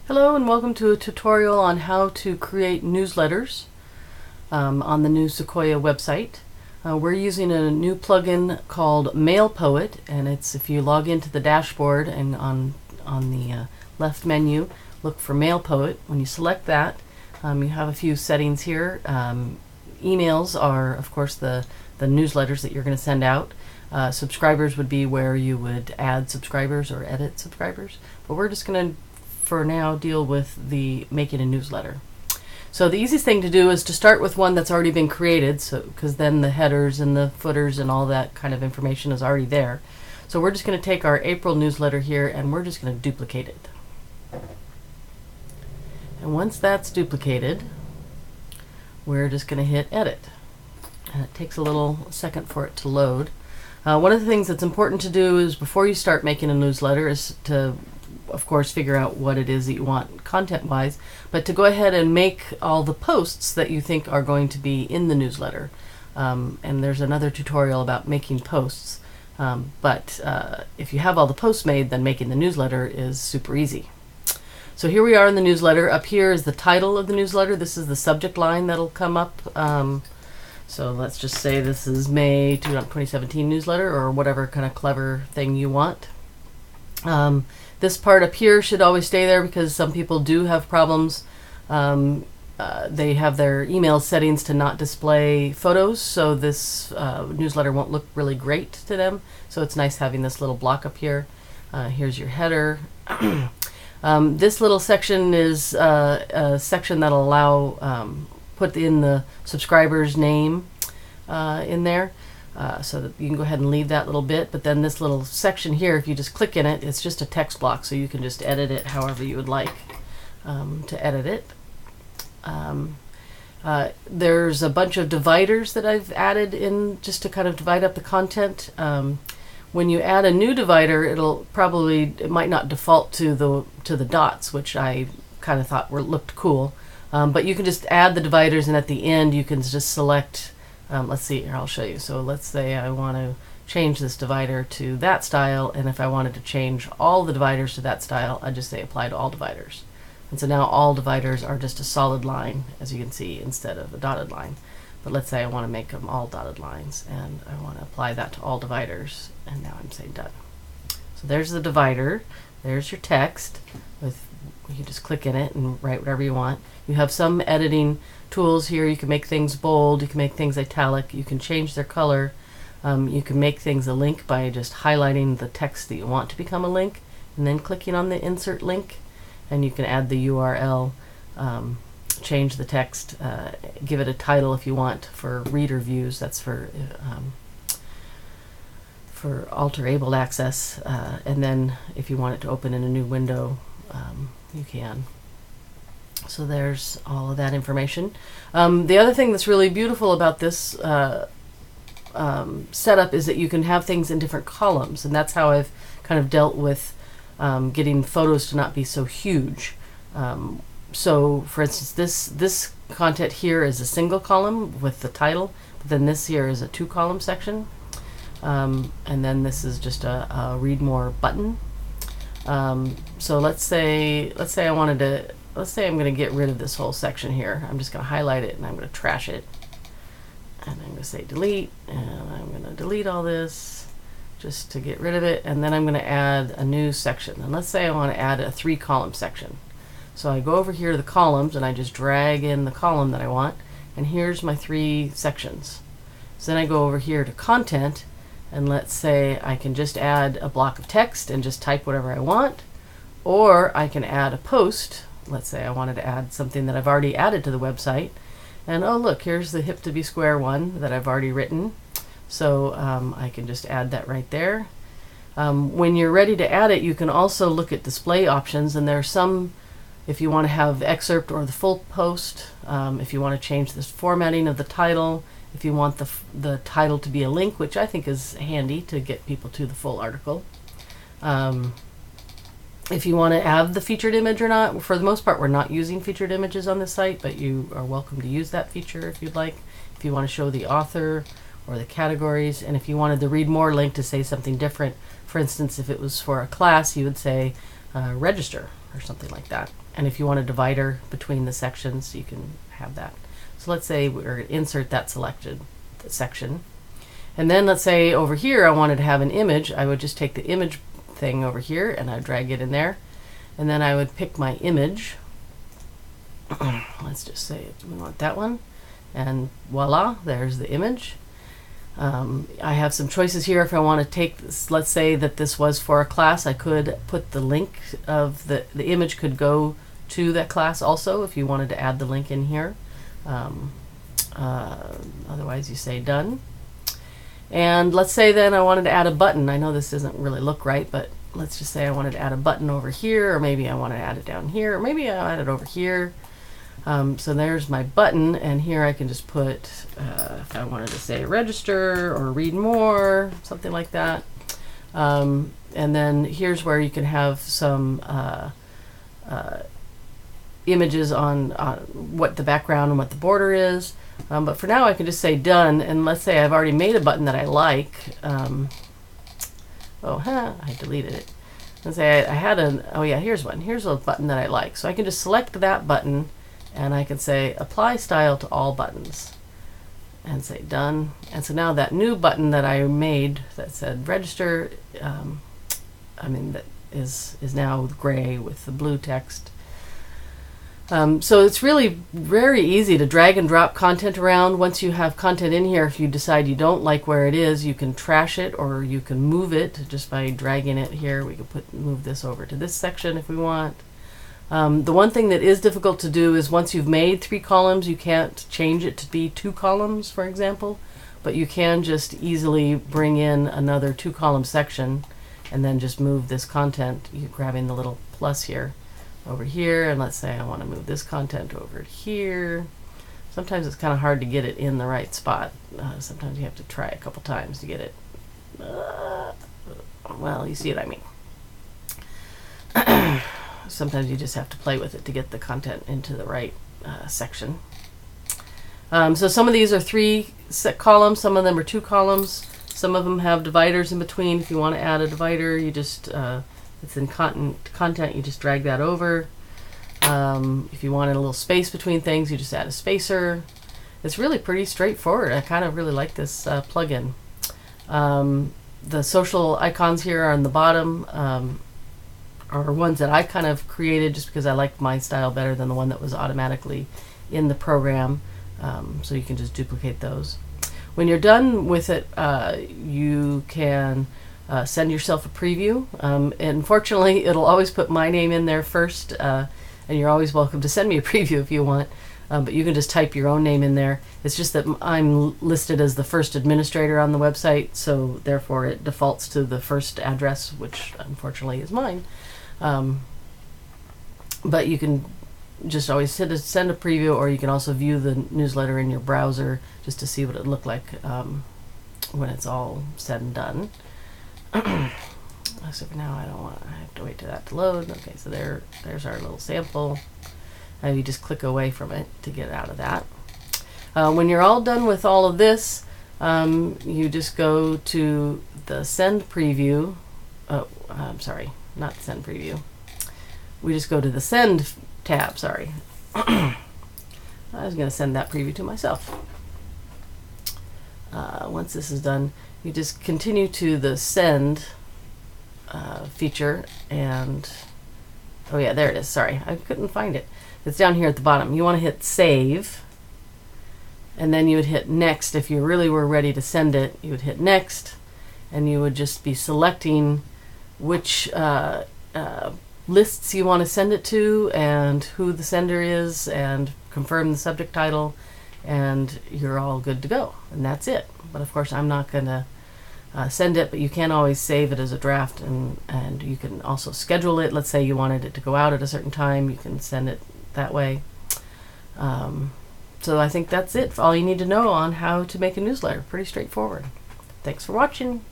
Hello and welcome to a tutorial on how to create newsletters on the new Sequoia website. We're using a new plugin called Mail Poet, and it's if you log into the dashboard and on the left menu look for Mail Poet. When you select that, you have a few settings here. Emails are of course the newsletters that you're going to send out. Subscribers would be where you would add subscribers or edit subscribers, but we're just going to for now deal with the making a newsletter. So the easiest thing to do is to start with one that's already been created, so because then the headers and the footers and all that kind of information is already there. So we're just going to take our April newsletter here and we're just going to duplicate it. And once that's duplicated, we're just going to hit edit. And it takes a little second for it to load. One of the things that's important to do is before you start making a newsletter is to of course figure out what it is that you want content wise, but to go ahead and make all the posts that you think are going to be in the newsletter. And there's another tutorial about making posts, but if you have all the posts made, then making the newsletter is super easy. So here we are in the newsletter. Up here is the title of the newsletter. This is the subject line that'll come up. So let's just say this is May 2017 newsletter, or whatever kind of clever thing you want. This part up here should always stay there because some people do have problems. They have their email settings to not display photos, so this newsletter won't look really great to them. So it's nice having this little block up here. Here's your header. This little section is a section that'll allow put in the subscriber's name in there. So that you can go ahead and leave that little bit, but then this little section here, if you just click in it, it's just a text block, so you can just edit it however you would like to edit it. There's a bunch of dividers that I've added in just to kind of divide up the content. When you add a new divider, it might not default to the dots, which I kind of thought looked cool, but you can just add the dividers, and at the end you can just select. Let's see here, I'll show you. So let's say I want to change this divider to that style, and if I wanted to change all the dividers to that style, I'd just say apply to all dividers. And so now all dividers are just a solid line, as you can see, instead of a dotted line. But let's say I want to make them all dotted lines, and I want to apply that to all dividers, and now I'm saying done. So there's the divider, there's your text, you just click in it and write whatever you want. You have some editing tools here. You can make things bold, you can make things italic, you can change their color, you can make things a link by just highlighting the text that you want to become a link and then clicking on the insert link, and you can add the URL, change the text, give it a title if you want for reader views. That's for alter abled access, and then if you want it to open in a new window, you can. So there's all of that information. The other thing that's really beautiful about this setup is that you can have things in different columns, and that's how I've kind of dealt with getting photos to not be so huge. So for instance, this content here is a single column with the title, but then this here is a 2-column section, and then this is just a read more button. So let's say I'm going to get rid of this whole section here. I'm just going to highlight it and I'm going to trash it, and I'm going to say delete, and I'm going to delete all this just to get rid of it, and then I'm going to add a new section. And let's say I want to add a 3-column section. So I go over here to the columns and I just drag in the column that I want, and here's my 3 sections. So then I go over here to content, and let's say I can just add a block of text and just type whatever I want, or I can add a post. Let's say I wanted to add something that I've already added to the website, and oh look, here's the hip to be square one that I've already written, so I can just add that right there. When you're ready to add it, you can also look at display options, and there's some, if you want to have excerpt or the full post, if you want to change the formatting of the title, if you want the title to be a link, which I think is handy to get people to the full article. If you want to have the featured image or not. For the most part, we're not using featured images on this site, but you are welcome to use that feature if you'd like. If you want to show the author or the categories, and if you wanted the read more link to say something different, for instance, if it was for a class, you would say register, or something like that. And if you want a divider between the sections, you can have that. So let's say we're going to insert that selected section. And then let's say over here I wanted to have an image. I would just take the image thing over here and I'd drag it in there. And then I would pick my image. Let's just say we want that one. And voila, there's the image. I have some choices here. If I want to take this, let's say that this was for a class, I could put the link of the image could go to that class also if you wanted to add the link in here. Otherwise you say done. And let's say then I wanted to add a button. I know this doesn't really look right, but let's just say I wanted to add a button over here, or maybe I want to add it down here, or maybe I'll add it over here. So there's my button, and here I can just put, if I wanted to say register or read more, something like that. And then here's where you can have some images on what the background and what the border is. But for now I can just say done, and let's say I've already made a button that I like. I deleted it. Let's say I had here's one. Here's a button that I like. So I can just select that button, and I can say apply style to all buttons and say done. And so now that new button that I made that said register, that is now gray with the blue text. So it's really very easy to drag and drop content around. Once you have content in here, if you decide you don't like where it is, you can trash it or you can move it just by dragging it here. We can move this over to this section if we want. The one thing that is difficult to do is once you've made 3 columns, you can't change it to be 2 columns, for example, but you can just easily bring in another 2-column section and then just move this content. You're grabbing the little plus here over here, and let's say I want to move this content over here. Sometimes it's kind of hard to get it in the right spot. Sometimes you have to try a couple times to get it. Well, you see what I mean. Sometimes you just have to play with it to get the content into the right section. So some of these are 3 columns, some of them are 2 columns, some of them have dividers in between. If you want to add a divider, you just it's in content, you just drag that over. If you wanted a little space between things, you just add a spacer. It's really pretty straightforward. I kind of really like this plugin. The social icons here are on the bottom. Are ones that I kind of created just because I like my style better than the one that was automatically in the program. So you can just duplicate those. When you're done with it, you can send yourself a preview. Unfortunately, it'll always put my name in there first, and you're always welcome to send me a preview if you want. But you can just type your own name in there. It's just that I'm listed as the first administrator on the website, so therefore it defaults to the first address, which unfortunately is mine. But you can just always send a preview, or you can also view the newsletter in your browser just to see what it looked like when it's all said and done. So for now I have to wait for that to load. Okay, so there's our little sample. You just click away from it to get out of that. When you're all done with all of this, you just go to the send preview. I'm sorry, not send preview. We just go to the send tab, sorry. I was going to send that preview to myself. Once this is done, you just continue to the send feature, and oh yeah, there it is. Sorry, I couldn't find it. It's down here at the bottom. You want to hit save, and then you would hit next. If you really were ready to send it, you would hit next, and you would just be selecting which lists you want to send it to and who the sender is, and confirm the subject title, and you're all good to go. And that's it. But of course I'm not going to send it, but you can always save it as a draft, and you can also schedule it. Let's say you wanted it to go out at a certain time, you can send it that way. So I think that's it. All you need to know on how to make a newsletter. Pretty straightforward. Thanks for watching.